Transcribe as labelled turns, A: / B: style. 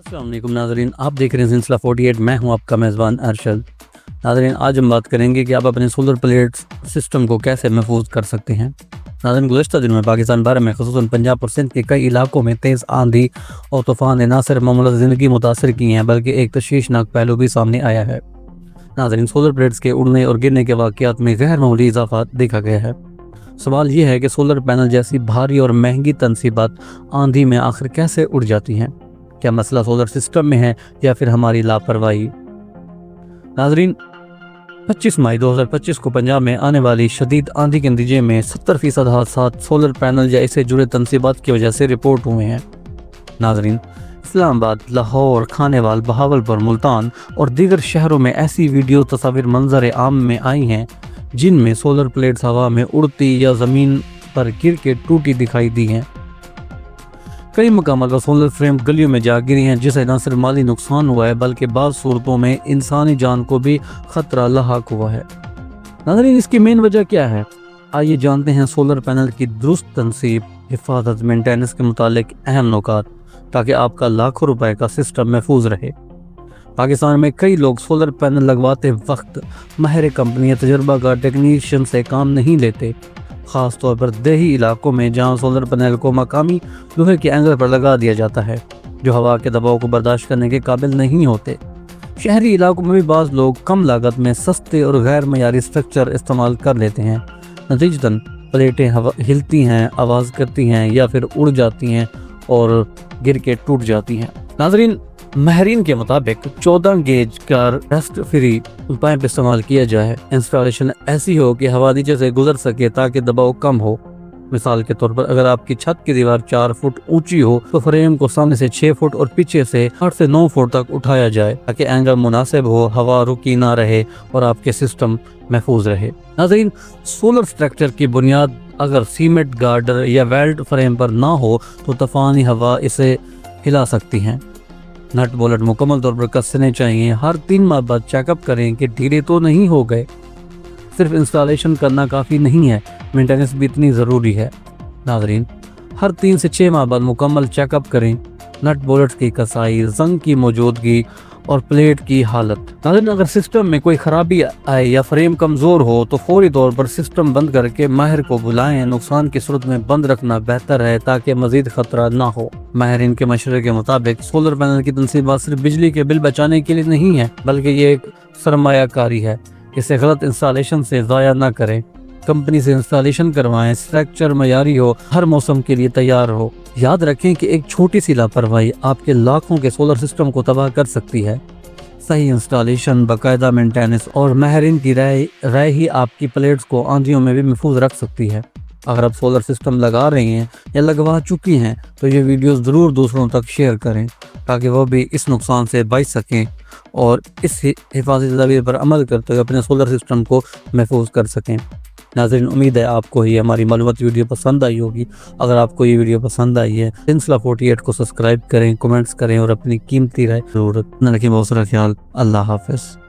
A: अस्सलाम वालेकुम नाज़रीन, आप देख रहे हैं सिलसिला 48। मैं हूं आपका मेज़बान अरशद। नाज़रीन, आज हम बात करेंगे कि आप अपने सोलर प्लेट्स सिस्टम को कैसे महफूज कर सकते हैं। नाज़रीन, गुज़श्ता दिनों में पाकिस्तान भर में ख़ुसूसन पंजाब और सिंध के कई इलाकों में तेज़ आंधी और तूफ़ान ने न सिर्फ मामूली ज़िंदगी मुतासर की हैं बल्कि एक तशवीशनाक पहलू भी सामने आया है। नाज़रीन, सोलर प्लेट्स के उड़ने और गिरने के वाक़यात में गैर मामूली इजाफा देखा गया है। सवाल ये है कि सोलर पैनल जैसी भारी और महंगी तनसीबात आंधी में आखिर कैसे उड़ जाती हैं। क्या मसला सोलर सिस्टम में है या फिर हमारी लापरवाही। नाज़रीन, 25 मई 2025 को पंजाब में आने वाली शदीद आंधी के नतीजे में 70% हादसात सोलर पैनल या इससे जुड़े तनसीबात की वजह से रिपोर्ट हुए हैं। नाज़रीन, इस्लामाबाद, लाहौर, खानेवाल, बहावलपुर, मुल्तान और दीगर शहरों में ऐसी वीडियो तस्वीर मंजर आम में आई हैं जिनमें सोलर प्लेट्स हवा में उड़ती या ज़मीन पर गिर के टूटी दिखाई दी हैं। कई मकामात पर सोलर फ्रेम गलियों में जा गिरी हैं जिससे न सिर्फ माली नुकसान हुआ है बल्कि बाज़ सूरतों में इंसानी जान को भी खतरा लाहक हुआ है। नाज़रीन, इसकी मेन वजह क्या है, आइए जानते हैं सोलर पैनल की दुरुस्त तनसीब, हिफाजत, मेंटेनेंस के मुतालिक अहम नुकात ताकि आपका लाखों रुपए का सिस्टम महफूज रहे। पाकिस्तान में कई लोग सोलर पैनल लगवाते वक्त माहिर कंपनी या तजुर्बाकार टेक्नीशियन से काम नहीं लेते, ख़ास तौर पर देही इलाकों में जहां सोलर पैनल को मकामी लोहे के एंगल पर लगा दिया जाता है जो हवा के दबाव को बर्दाश्त करने के काबिल नहीं होते। शहरी इलाकों में भी बाज़ लोग कम लागत में सस्ते और गैर मयारी स्ट्रक्चर इस्तेमाल कर लेते हैं। नतीजतन प्लेटें हिलती हैं, आवाज़ करती हैं या फिर उड़ जाती हैं और गिर के टूट जाती हैं। नाज़रीन, माहिरीन के मुताबिक 14 गेज का डस्ट फ्री पाइप इस्तेमाल किया जाए। इंस्टॉलेशन ऐसी हो कि हवा नीचे से गुजर सके ताकि दबाव कम हो। मिसाल के तौर पर अगर आपकी छत की दीवार 4 फुट ऊंची हो तो फ्रेम को सामने से 6 फुट और पीछे से 8 से 9 फुट तक उठाया जाए ताकि एंगल मुनासिब हो, हवा रुकी ना रहे और आपके सिस्टम महफूज रहे। नाज़रीन, सोलर स्ट्रक्चर की बुनियाद अगर सीमेंट गार्डर या वेल्ड फ्रेम पर ना हो तो तूफानी हवा इसे हिला सकती हैं। नट बोल्ट मुकम्मल तौर पर कसने चाहिए। हर 3 माह बाद चेकअप करें कि ढीले तो नहीं हो गए। सिर्फ इंस्टॉलेशन करना काफ़ी नहीं है, मेंटेनेंस भी इतनी ज़रूरी है। नाज़रीन, हर 3 से 6 माह बाद मुकम्मल चेकअप करें। नट बोल्ट की कसाई, जंग की मौजूदगी और प्लेट की हालत। नाज़रीन, अगर सिस्टम में कोई ख़राबी आए या फ्रेम कमज़ोर हो तो फौरी तौर पर सिस्टम बंद करके माहिर को बुलाएं। नुकसान की सूरत में बंद रखना बेहतर है ताकि मज़ीद ख़तरा ना हो। माहिरीन के मशवरे के मुताबिक सोलर पैनल की तनसीबात सिर्फ बिजली के बिल बचाने के लिए नहीं है बल्कि ये एक सरमायाकारी है। इसे गलत इंस्टॉलेशन से ज़ाया ना करें। कंपनी से इंस्टॉलेशन करवाएं, स्ट्रक्चर मयारी हो, हर मौसम के लिए तैयार हो। याद रखें कि एक छोटी सी लापरवाही आपके लाखों के सोलर सिस्टम को तबाह कर सकती है। सही इंस्टॉलेशन, बाकायदा मेंटेनेंस और माहिरीन की राय ही आपकी प्लेट्स को आंधियों में भी महफूज रख सकती है। अगर आप सोलर सिस्टम लगा रही हैं या लगवा चुकी हैं तो ये वीडियोस ज़रूर दूसरों तक शेयर करें ताकि वो भी इस नुकसान से बच सकें और इस हिफाजती तदबीर पर अमल करते हुए अपने सोलर सिस्टम को महफूज कर सकें। नाज़रीन, उम्मीद है आपको ये हमारी मालूमाती वीडियो पसंद आई होगी। अगर आपको ये वीडियो पसंद आई है सिलसिला 48 को सब्सक्राइब करें, कमेंट्स करें और अपनी कीमती राय ज़रूर रखें। बहुत सारा ख्याल। अल्लाह हाफ़िज़।